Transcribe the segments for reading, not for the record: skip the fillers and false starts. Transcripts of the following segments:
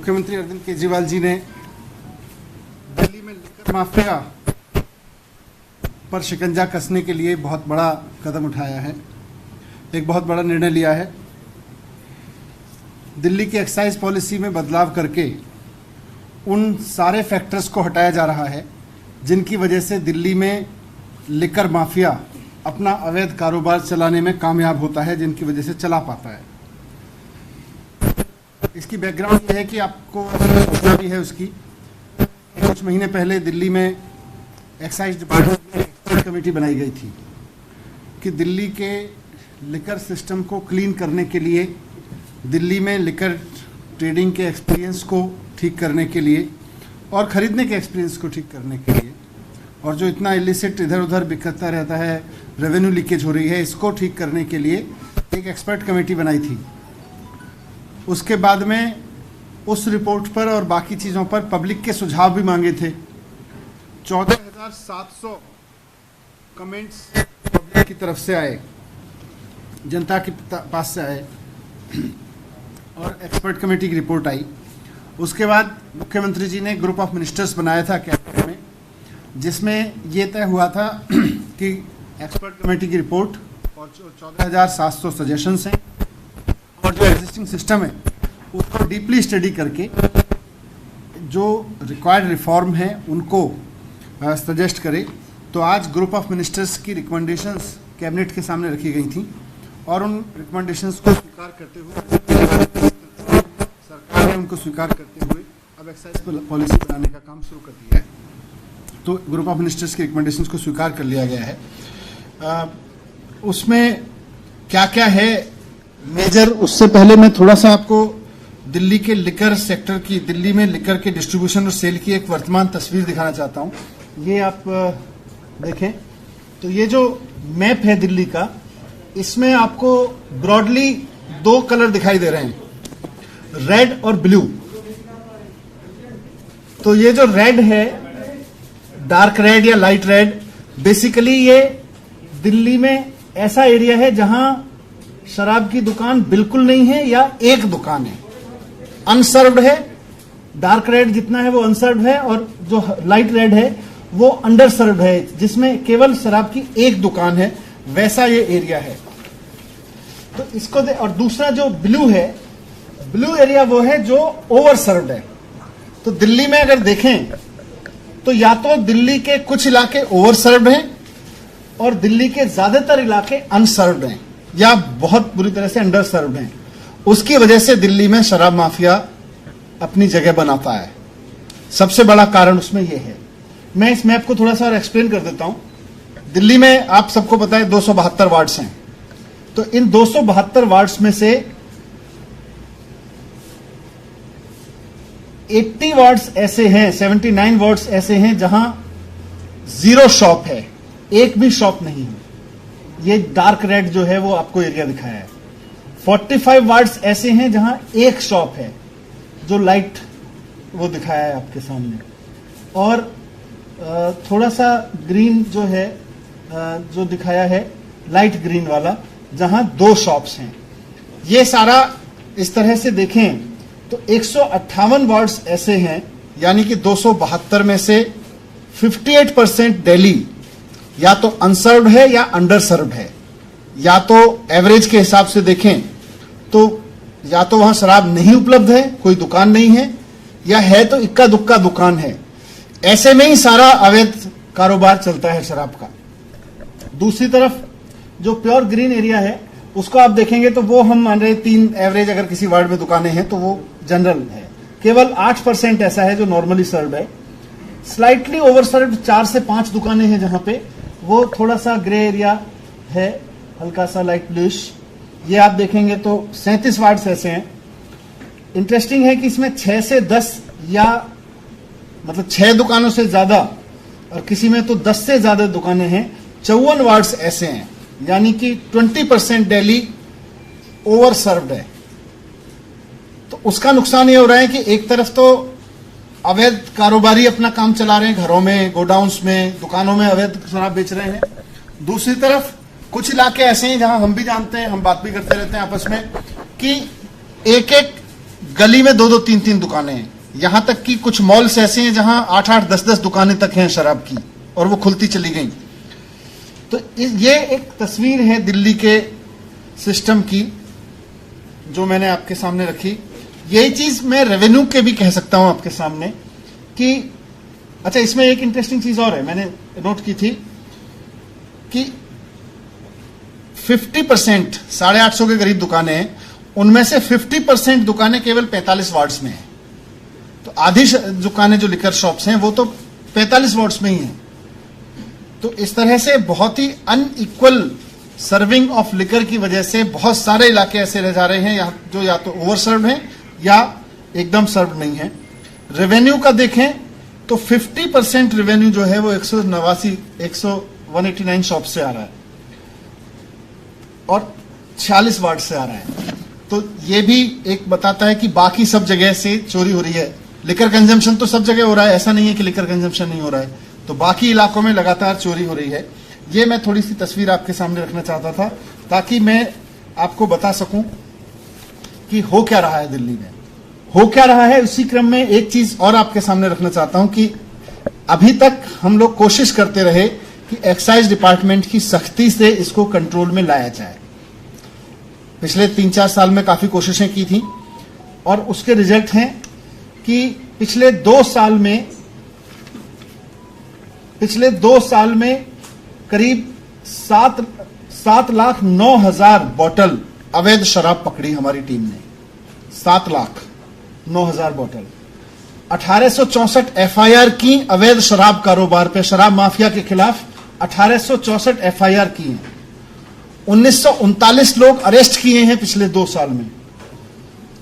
मुख्यमंत्री अरविंद केजरीवाल जी ने दिल्ली में लिकर माफिया पर शिकंजा कसने के लिए बहुत बड़ा कदम उठाया है, एक बहुत बड़ा निर्णय लिया है। दिल्ली की एक्साइज पॉलिसी में बदलाव करके उन सारे फैक्टर्स को हटाया जा रहा है जिनकी वजह से दिल्ली में लिकर माफिया अपना अवैध कारोबार चलाने में कामयाब होता है, जिनकी वजह से चला पाता है। इसकी बैकग्राउंड ये है कि आपको सूचना भी है उसकी। कुछ महीने पहले दिल्ली में एक्साइज डिपार्टमेंट में एक्सपर्ट कमेटी बनाई गई थी कि दिल्ली के लिकर सिस्टम को क्लीन करने के लिए, दिल्ली में लिकर ट्रेडिंग के एक्सपीरियंस को ठीक करने के लिए और ख़रीदने के एक्सपीरियंस को ठीक करने के लिए, और जो इतना इलिसिट इधर उधर बिखरता रहता है, रेवेन्यू लीकेज हो रही है, इसको ठीक करने के लिए एक एक्सपर्ट कमेटी बनाई थी। उसके बाद में उस रिपोर्ट पर और बाकी चीज़ों पर पब्लिक के सुझाव भी मांगे थे। 14,700 कमेंट्स पब्लिक की तरफ से आए, जनता के पास से आए और एक्सपर्ट कमेटी की रिपोर्ट आई। उसके बाद मुख्यमंत्री जी ने ग्रुप ऑफ मिनिस्टर्स बनाया था कैबिनेट में, जिसमें ये तय हुआ था कि एक्सपर्ट कमेटी की रिपोर्ट और 14,700 सजेशंस हैं और जो एग्जिस्टिंग सिस्टम है उसको डीपली स्टडी करके जो रिक्वायर्ड रिफॉर्म है उनको सजेस्ट करे। तो आज ग्रुप ऑफ मिनिस्टर्स की रिकमेंडेशंस कैबिनेट के सामने रखी गई थी और उन रिकमेंडेशंस को स्वीकार करते हुए सरकार ने उनको स्वीकार करते हुए अब एक्साइज पॉलिसी बनाने का काम शुरू कर दिया है। तो ग्रुप ऑफ मिनिस्टर्स की रिकमेंडेशंस को स्वीकार कर लिया गया है। उसमें क्या क्या है मेजर, उससे पहले मैं थोड़ा सा आपको दिल्ली के लिकर सेक्टर की, दिल्ली में लिकर के डिस्ट्रीब्यूशन और सेल की एक वर्तमान तस्वीर दिखाना चाहता हूं। ये आप देखें तो ये जो मैप है दिल्ली का, इसमें आपको ब्रॉडली दो कलर दिखाई दे रहे हैं, रेड और ब्लू। तो ये जो रेड है, डार्क रेड या लाइट रेड, बेसिकली ये दिल्ली में ऐसा एरिया है जहां शराब की दुकान बिल्कुल नहीं है या एक दुकान है, अनसर्व्ड है। डार्क रेड जितना है वो अनसर्व्ड है और जो लाइट रेड है वो अंडर सर्व्ड है, जिसमें केवल शराब की एक दुकान है, वैसा ये एरिया है। तो इसको और दूसरा जो ब्लू है, ब्लू एरिया वो है जो ओवर सर्व्ड है। तो दिल्ली में अगर देखें तो या तो दिल्ली के कुछ इलाके ओवर सर्व्ड हैं और दिल्ली के ज्यादातर इलाके अनसर्व्ड हैं या बहुत बुरी तरह से अंडर सर्व्ड हैं। उसकी वजह से दिल्ली में शराब माफिया अपनी जगह बनाता है। सबसे बड़ा कारण उसमें यह है। मैं इस मैप को थोड़ा सा और एक्सप्लेन कर देता हूं। दिल्ली में आप सबको पता है 272 वार्ड्स हैं। तो इन 272 वार्ड्स में से 80 वार्ड्स ऐसे हैं, 79 वार्ड्स ऐसे हैं जहां जीरो शॉप है, एक भी शॉप नहीं है। ये डार्क रेड जो है वो आपको एरिया दिखाया है। 45 वार्ड्स ऐसे हैं जहां एक शॉप है, जो लाइट वो दिखाया है आपके सामने। और थोड़ा सा ग्रीन जो है, जो दिखाया है लाइट ग्रीन वाला, जहां 2 शॉप्स हैं। ये सारा इस तरह से देखें तो 158 वार्ड्स ऐसे हैं, यानी कि 272 में से 58% दिल्ली या तो अनसर्व्ड है या अंडर सर्व्ड है। या तो एवरेज के हिसाब से देखें तो या तो वहां शराब नहीं उपलब्ध है, कोई दुकान नहीं है, या है तो इक्का दुक्का दुकान है। ऐसे में ही सारा अवैध कारोबार चलता है शराब का। दूसरी तरफ जो प्योर ग्रीन एरिया है उसको आप देखेंगे तो वो हम मान रहे 3 एवरेज अगर किसी वार्ड में दुकानें हैं तो वो जनरल है। केवल 8% ऐसा है जो नॉर्मली सर्व्ड है। स्लाइटली ओवर सर्व्ड 4 से 5 दुकानें हैं जहां पे वो थोड़ा सा ग्रे एरिया है, हल्का सा लाइट ब्लूइश। ये आप देखेंगे तो 37 वार्ड्स ऐसे हैं। इंटरेस्टिंग है कि इसमें 6 से 10 या मतलब 6 दुकानों से ज्यादा और किसी में तो 10 से ज्यादा दुकानें हैं। 54 वार्ड्स ऐसे हैं, यानी कि 20% दिल्ली ओवर सर्व्ड है। तो उसका नुकसान ये हो रहा है कि एक तरफ तो अवैध कारोबारी अपना काम चला रहे हैं, घरों में, गोडाउन्स में, दुकानों में अवैध शराब बेच रहे हैं। दूसरी तरफ कुछ इलाके ऐसे हैं जहां हम भी जानते हैं, हम बात भी करते रहते हैं आपस में, कि एक एक गली में 2-2, 3-3 दुकानें हैं। यहां तक कि कुछ मॉल्स ऐसे हैं जहां 8-8, 10-10 दुकानें तक हैं शराब की, और वो खुलती चली गई। तो ये एक तस्वीर है दिल्ली के सिस्टम की जो मैंने आपके सामने रखी। यही चीज मैं रेवेन्यू के भी कह सकता हूं आपके सामने कि अच्छा, इसमें एक इंटरेस्टिंग चीज और है, मैंने नोट की थी कि 50%, 850 के करीब दुकानें हैं, उनमें से 50% दुकानें केवल 45 वार्ड्स में हैं। तो आधी दुकानें जो लिकर शॉप्स हैं वो तो 45 वार्ड्स में ही हैं। तो इस तरह से बहुत ही अनइक्वल सर्विंग ऑफ लिकर की वजह से बहुत सारे इलाके ऐसे रह जा रहे हैं जो या तो ओवर सर्व हैं या एकदम सर्व नहीं है। रेवेन्यू का देखें तो 50% रेवेन्यू जो है वो 189 शॉप से आ रहा है और 46 वार्ड से आ रहा है। तो ये भी एक बताता है कि बाकी सब जगह से चोरी हो रही है। लिकर कंजम्पशन तो सब जगह हो रहा है, ऐसा नहीं है कि लिकर कंजम्पशन नहीं हो रहा है। तो बाकी इलाकों में लगातार चोरी हो रही है। ये मैं थोड़ी सी तस्वीर आपके सामने रखना चाहता था ताकि मैं आपको बता सकूं कि हो क्या रहा है दिल्ली में, हो क्या रहा है। उसी क्रम में एक चीज और आपके सामने रखना चाहता हूं कि अभी तक हम लोग कोशिश करते रहे कि एक्साइज डिपार्टमेंट की सख्ती से इसको कंट्रोल में लाया जाए। पिछले 3-4 साल में काफी कोशिशें की थी और उसके रिजल्ट हैं कि पिछले 2 साल में करीब 7,09,000 बोतल अवैध शराब पकड़ी हमारी टीम ने। 7,09,000 बोतल। 1864 एफआईआर की अवैध शराब कारोबार पे, शराब माफिया के खिलाफ 1864 एफआईआर की हैं। 1939 लोग अरेस्ट किए हैं पिछले 2 साल में।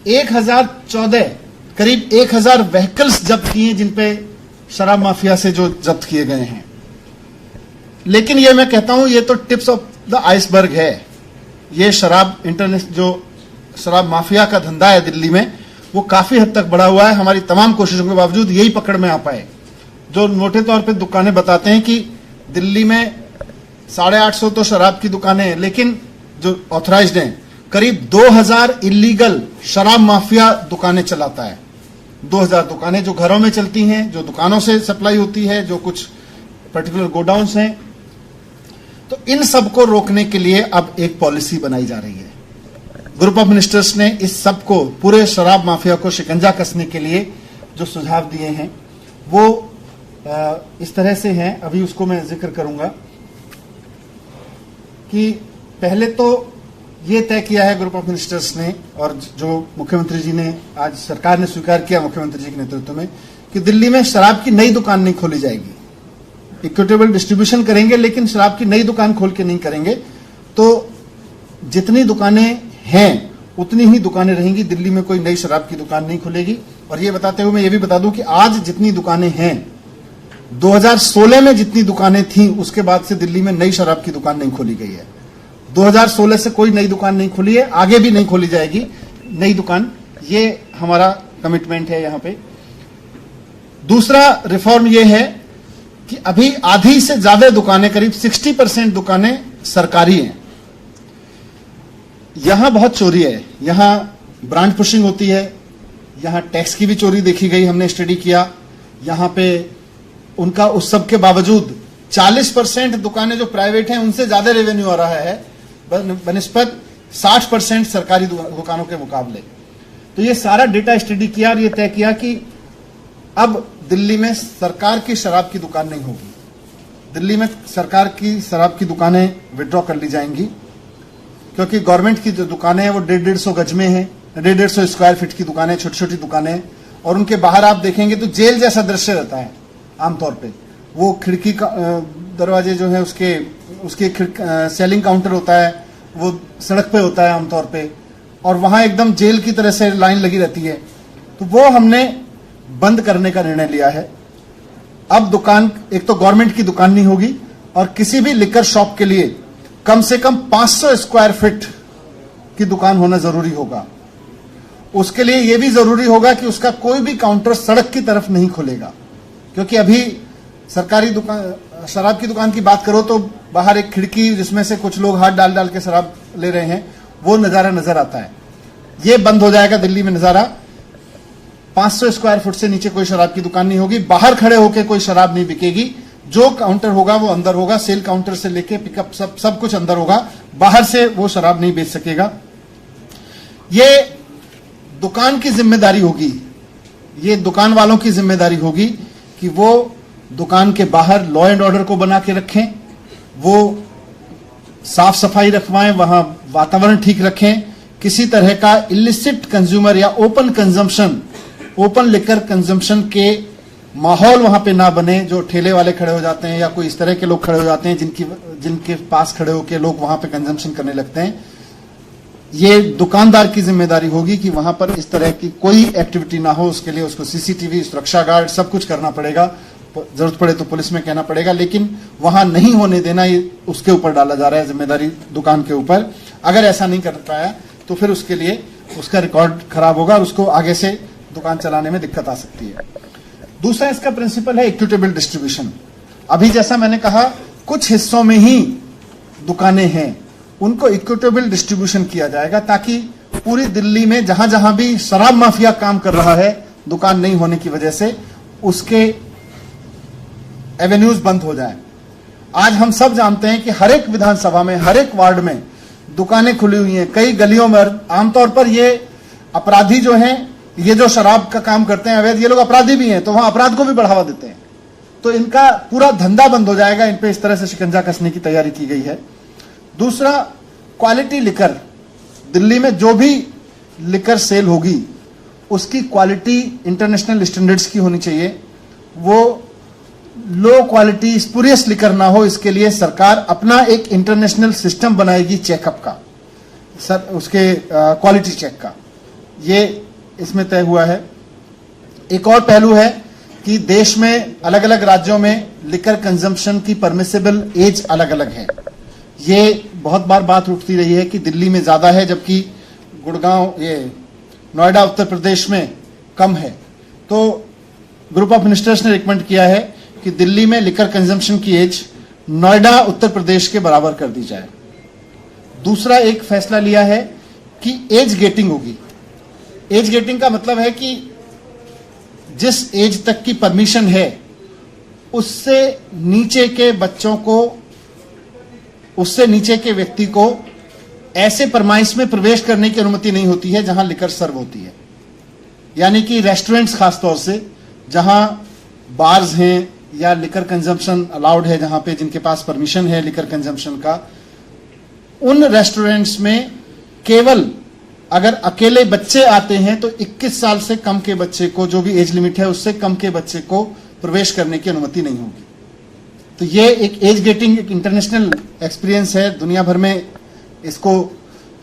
1014 करीब 1000 व्हीकल्स जब्त किए जिनपे शराब माफिया से जो जब्त किए गए हैं। लेकिन ये मैं कहता हूं ये तो टिप्स ऑफ द आइसबर्ग है। ये शराब इंटरनेशनल जो शराब माफिया का धंधा है दिल्ली में वो काफी हद तक बढ़ा हुआ है। हमारी तमाम कोशिशों के बावजूद यही पकड़ में आ पाए। जो मोटे तौर पे दुकानें बताते हैं कि दिल्ली में 850 तो शराब की दुकानें हैं, लेकिन जो ऑथराइज्ड हैं करीब 2000 इलीगल शराब माफिया दुकानें चलाता है। 2000 दुकानें जो घरों में चलती हैं, जो दुकानों से सप्लाई होती है, जो कुछ पर्टिकुलर गोडाउन्स हैं। तो इन सबको रोकने के लिए अब एक पॉलिसी बनाई जा रही है। ग्रुप ऑफ मिनिस्टर्स ने इस सब को, पूरे शराब माफिया को शिकंजा कसने के लिए जो सुझाव दिए हैं वो इस तरह से हैं। अभी उसको मैं जिक्र करूंगा कि पहले तो ये तय किया है ग्रुप ऑफ मिनिस्टर्स ने और जो मुख्यमंत्री जी ने, आज सरकार ने स्वीकार किया मुख्यमंत्री जी के नेतृत्व में, कि दिल्ली में शराब की नई दुकान नहीं खोली जाएगी। इक्विटेबल डिस्ट्रीब्यूशन करेंगे लेकिन शराब की नई दुकान खोल के नहीं करेंगे। तो जितनी दुकानें हैं उतनी ही दुकानें रहेंगी। दिल्ली में कोई नई शराब की दुकान नहीं खुलेगी। और ये बताते हुए मैं ये भी बता दूं कि आज जितनी दुकानें हैं, 2016 में जितनी दुकानें थी उसके बाद से दिल्ली में नई शराब की दुकान नहीं खोली गई है। 2016 से कोई नई दुकान नहीं खुली है, आगे भी नहीं खोली जाएगी नई दुकान। ये हमारा कमिटमेंट है यहां पे। दूसरा रिफॉर्म ये है कि अभी आधी से ज्यादा दुकानें, करीब 60% दुकानें सरकारी हैं। यहां बहुत चोरी है, यहां ब्रांड पुशिंग होती है, यहां टैक्स की भी चोरी देखी गई, हमने स्टडी किया। यहां पे उनका उस सब के बावजूद 40% दुकानें जो प्राइवेट हैं उनसे ज्यादा रेवेन्यू आ रहा है बनिस्बत 60% सरकारी दुकानों के मुकाबले। तो ये सारा डेटा स्टडी किया और ये तय किया कि अब दिल्ली में सरकार की शराब की दुकान नहीं होगी। दिल्ली में सरकार की शराब की दुकानें विड्रॉ कर ली जाएंगी, क्योंकि गवर्नमेंट की जो दुकानें हैं वो 150 गज में हैं, 150 स्क्वायर फीट की दुकानें, छोटी छोटी दुकानें, और उनके बाहर आप देखेंगे तो जेल जैसा दृश्य रहता है आमतौर पे। वो खिड़की का दरवाजे जो है उसके सेलिंग काउंटर होता है, वो सड़क पे होता है आमतौर पे, और वहां एकदम जेल की तरह से लाइन लगी रहती है। तो वो हमने बंद करने का निर्णय लिया है। अब दुकान, एक तो गवर्नमेंट की दुकान नहीं होगी, और किसी भी लिकर शॉप के लिए कम से कम 500 स्क्वायर फीट की दुकान होना जरूरी होगा। उसके लिए यह भी जरूरी होगा कि उसका कोई भी काउंटर सड़क की तरफ नहीं खुलेगा, क्योंकि अभी सरकारी दुकान, शराब की दुकान की बात करो तो बाहर एक खिड़की जिसमें से कुछ लोग हाथ डाल डाल के शराब ले रहे हैं, वो नजारा नजर आता है। ये बंद हो जाएगा दिल्ली में नजारा। 500 स्क्वायर फुट से नीचे कोई शराब की दुकान नहीं होगी। बाहर खड़े होकर कोई शराब नहीं बिकेगी। जो काउंटर होगा वो अंदर होगा, सेल काउंटर से लेके पिकअप सब कुछ अंदर होगा, बाहर से वो शराब नहीं बेच सकेगा। ये दुकान की जिम्मेदारी होगी, ये दुकान वालों की जिम्मेदारी होगी कि वो दुकान के बाहर लॉ एंड ऑर्डर को बना के रखें, वो साफ सफाई रखवाएं, वहां वातावरण ठीक रखें, किसी तरह का इलिसिट कंज्यूमर या open consumption, open liquor consumption के माहौल वहां पे ना बने, जो ठेले वाले खड़े हो जाते हैं या कोई इस तरह के लोग खड़े हो जाते हैं जिनके पास खड़े होकर लोग वहां पे कंजम्पशन करने लगते हैं। ये दुकानदार की जिम्मेदारी होगी कि वहां पर इस तरह की कोई एक्टिविटी ना हो। उसके लिए उसको सीसीटीवी, सुरक्षा गार्ड सब कुछ करना पड़ेगा, जरूरत पड़े तो पुलिस में कहना पड़ेगा, लेकिन वहां नहीं होने देना ये उसके ऊपर डाला जा रहा है, जिम्मेदारी दुकान के ऊपर। अगर ऐसा नहीं कर पाया तो फिर उसके लिए उसका रिकॉर्ड खराब होगा और उसको आगे से दुकान चलाने में दिक्कत आ सकती है। दूसरा इसका प्रिंसिपल है इक्विटेबल डिस्ट्रीब्यूशन। अभी जैसा मैंने कहा, कुछ हिस्सों में ही दुकानें हैं, उनको इक्विटेबल डिस्ट्रीब्यूशन किया जाएगा ताकि पूरी दिल्ली में जहां जहां भी शराब माफिया काम कर रहा है दुकान नहीं होने की वजह से, उसके एवेन्यूज बंद हो जाए। आज हम सब जानते हैं कि हर एक विधानसभा में, हर एक वार्ड में दुकानें खुली हुई हैं, कई गलियों में। आमतौर पर ये अपराधी जो हैं, ये जो शराब का काम करते हैं अवैध, ये लोग अपराधी भी हैं, तो वहां अपराध को भी बढ़ावा देते हैं, तो इनका पूरा धंधा बंद हो जाएगा। इन पे इस तरह से शिकंजा कसने की तैयारी की गई है। दूसरा, क्वालिटी लिकर, दिल्ली में जो भी लिकर सेल होगी उसकी क्वालिटी इंटरनेशनल स्टैंडर्ड्स की होनी चाहिए। वो लो क्वालिटी स्पुरियस लिकर ना हो, इसके लिए सरकार अपना एक इंटरनेशनल सिस्टम बनाएगी चेकअप का, सर उसके क्वालिटी चेक का, ये इसमें तय हुआ है। एक और पहलू है कि देश में अलग अलग राज्यों में लिकर कंजम्पशन की परमिसिबल एज अलग अलग है। ये बहुत बार बात उठती रही है कि दिल्ली में ज्यादा है जबकि गुड़गांव, ये नोएडा उत्तर प्रदेश में कम है। तो ग्रुप ऑफ मिनिस्टर्स ने रिकमेंड किया है कि दिल्ली में लिकर कंजम्पशन की एज नोएडा उत्तर प्रदेश के बराबर कर दी जाए। दूसरा एक फैसला लिया है कि एज गेटिंग होगी। एज गेटिंग का मतलब है कि जिस एज तक की परमिशन है उससे नीचे के बच्चों को, उससे नीचे के व्यक्ति को ऐसे परमाइश में प्रवेश करने की अनुमति नहीं होती है जहां लिकर सर्व होती है। यानी कि रेस्टोरेंट्स खासतौर से जहां बार्स हैं या लिकर कंजम्पशन अलाउड है, जहां पे जिनके पास परमिशन है लिकर कंजम्पशन का, उन रेस्टोरेंट्स में केवल अगर अकेले बच्चे आते हैं तो 21 साल से कम के बच्चे को, जो भी एज लिमिट है उससे कम के बच्चे को प्रवेश करने की अनुमति नहीं होगी। तो ये एक एज गेटिंग, एक इंटरनेशनल एक्सपीरियंस है, दुनिया भर में इसको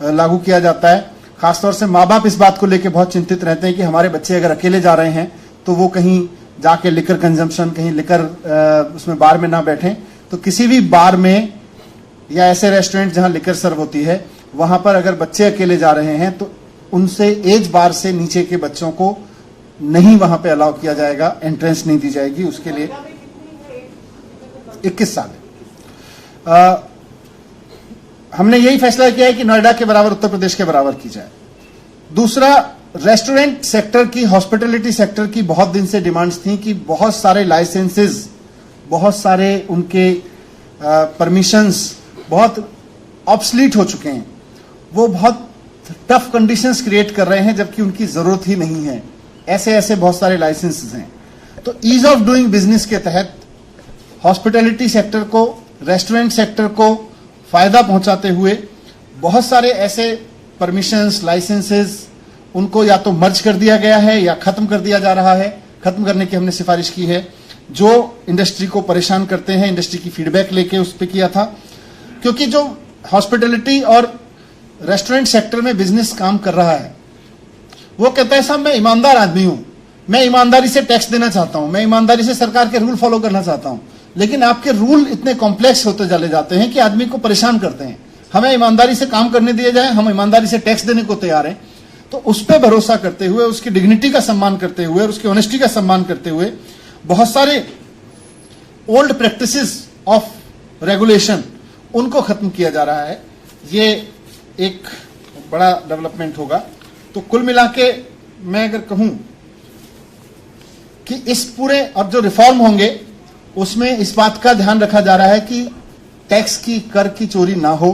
लागू किया जाता है। खासतौर से माँ बाप इस बात को लेकर बहुत चिंतित रहते हैं कि हमारे बच्चे अगर अकेले जा रहे हैं तो वो कहीं जाके लिकर कंजम्पशन, कहीं लिकर उसमें बार में ना बैठें। तो किसी भी बार में या ऐसे रेस्टोरेंट जहां लिकर सर्व होती है वहां पर अगर बच्चे अकेले जा रहे हैं तो उनसे एज बार से नीचे के बच्चों को नहीं वहां पे अलाउ किया जाएगा, एंट्रेंस नहीं दी जाएगी। उसके लिए 21 साल है। हमने यही फैसला किया है कि नोएडा के बराबर, उत्तर प्रदेश के बराबर की जाए। दूसरा, रेस्टोरेंट सेक्टर की, हॉस्पिटैलिटी सेक्टर की बहुत दिन से डिमांड्स थी कि बहुत सारे लाइसेंसेस, बहुत सारे उनके परमिशंस बहुत ऑब्सलीट हो चुके हैं। वो बहुत टफ कंडीशंस क्रिएट कर रहे हैं जबकि उनकी जरूरत ही नहीं है। ऐसे ऐसे बहुत सारे लाइसेंसेस हैं। तो ईज ऑफ डूइंग बिजनेस के तहत हॉस्पिटैलिटी सेक्टर को, रेस्टोरेंट सेक्टर को फायदा पहुंचाते हुए बहुत सारे ऐसे परमिशंस, लाइसेंसेस, उनको या तो मर्ज कर दिया गया है या खत्म कर दिया जा रहा है। खत्म करने की हमने सिफारिश की है, जो इंडस्ट्री को परेशान करते हैं। इंडस्ट्री की फीडबैक लेके उस पर किया था, क्योंकि जो हॉस्पिटैलिटी और रेस्टोरेंट सेक्टर में बिजनेस काम कर रहा है वो कहता है साहब मैं ईमानदार आदमी हूं, मैं ईमानदारी से टैक्स देना चाहता हूं, मैं ईमानदारी से सरकार के रूल फॉलो करना चाहता हूं, लेकिन आपके रूल इतने कॉम्प्लेक्स होते चले जाते हैं कि आदमी को परेशान करते हैं। हमें ईमानदारी से काम करने दिया जाए, हम ईमानदारी से टैक्स देने को तैयार हैं। तो उस पर भरोसा करते हुए, उसकी डिग्निटी का सम्मान करते हुए और उसकी ऑनेस्टी का सम्मान करते हुए बहुत सारे ओल्ड प्रैक्टिसेस ऑफ रेगुलेशन उनको खत्म किया जा रहा है। ये एक बड़ा डेवलपमेंट होगा। तो कुल मिला के मैं अगर कहूं कि इस पूरे और जो रिफॉर्म होंगे उसमें इस बात का ध्यान रखा जा रहा है कि टैक्स की, कर की चोरी ना हो।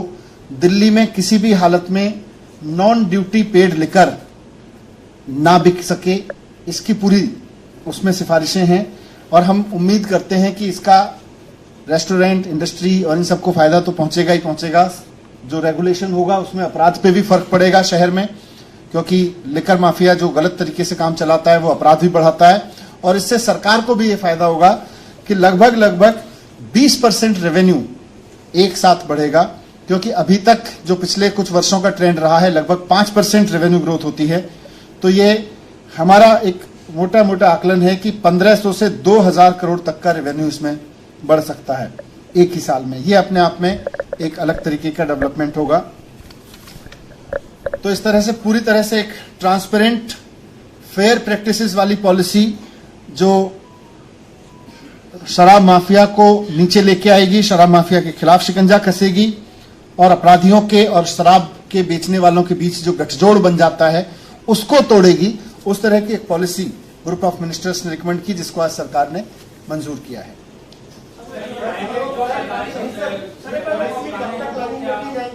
दिल्ली में किसी भी हालत में नॉन ड्यूटी पेड लिकर ना बिक सके, इसकी पूरी उसमें सिफारिशें हैं। और हम उम्मीद करते हैं कि इसका रेस्टोरेंट इंडस्ट्री और इन सबको फायदा तो पहुंचेगा ही पहुंचेगा। जो रेगुलेशन होगा उसमें अपराध पे भी फर्क पड़ेगा शहर में, क्योंकि लिकर माफिया जो गलत तरीके से काम चलाता है वो अपराध भी बढ़ाता है। और इससे सरकार को भी ये फायदा होगा कि लगभग 20% रेवेन्यू एक साथ बढ़ेगा, क्योंकि अभी तक जो पिछले कुछ वर्षों का ट्रेंड रहा है लगभग 5% रेवेन्यू ग्रोथ होती है। तो ये हमारा एक मोटा मोटा आकलन है कि 1500 से 2000 करोड़ तक का रेवेन्यू इसमें बढ़ सकता है एक ही साल में। ये अपने आप में एक अलग तरीके का डेवलपमेंट होगा। तो इस तरह से पूरी तरह से एक ट्रांसपेरेंट फेयर प्रैक्टिसेस वाली पॉलिसी जो शराब माफिया को नीचे लेके आएगी, शराब माफिया के खिलाफ शिकंजा कसेगी और अपराधियों के और शराब के बेचने वालों के बीच जो गठजोड़ बन जाता है उसको तोड़ेगी। उस तरह की एक पॉलिसी ग्रुप ऑफ मिनिस्टर्स ने रिकमेंड की, जिसको आज सरकार ने मंजूर किया है।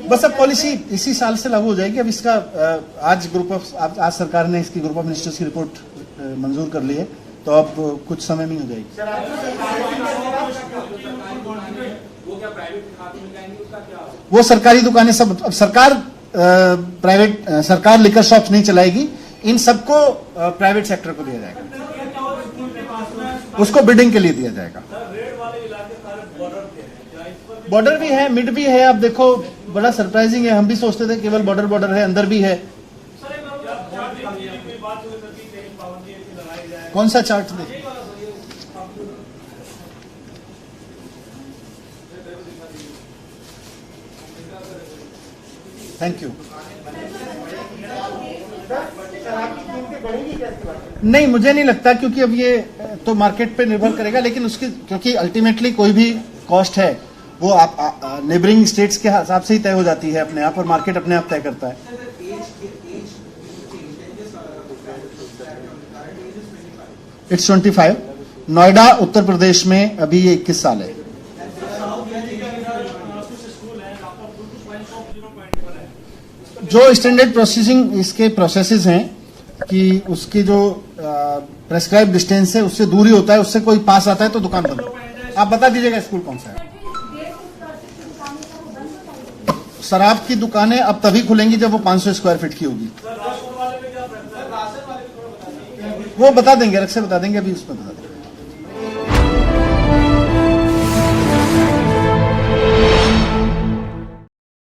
बस अब पॉलिसी इसी साल से लागू हो जाएगी। अब इसका आज आज सरकार ने इसकी ग्रुप ऑफ मिनिस्टर्स की रिपोर्ट मंजूर कर ली है, तो अब कुछ समय में हो जाएगी। वो सरकारी दुकानें सब अब सरकार लिकर शॉप्स नहीं चलाएगी, इन सबको प्राइवेट सेक्टर को दिया जाएगा, उसको बिडिंग के लिए दिया जाएगा। बॉर्डर भी है, मिड भी है। आप देखो बड़ा सरप्राइजिंग है, हम भी सोचते थे केवल बॉर्डर है, अंदर भी है। कौन सा चार्ट देखिए? Thank you. नहीं, मुझे नहीं लगता, क्योंकि अब ये तो मार्केट पे निर्भर करेगा, लेकिन उसकी क्योंकि अल्टीमेटली कोई भी कॉस्ट है वो आप नेबरिंग स्टेट्स के हिसाब से ही तय हो जाती है अपने आप, और मार्केट अपने आप तय करता है। इट्स 25। नोएडा उत्तर प्रदेश में अभी ये 21 साल है। जो स्टैंडर्ड प्रोसेसिंग इसके प्रोसेसेस हैं कि उसकी जो प्रेस्क्राइब डिस्टेंस है उससे दूरी होता है, उससे कोई पास आता है तो दुकान बंद। आप बता दीजिएगा स्कूल कौन सा है। शराब की दुकानें अब तभी खुलेंगी जब वो 500 स्क्वायर फीट की होगी। वो बता देंगे, अलग से बता देंगे, अभी उसमें बता देंगे।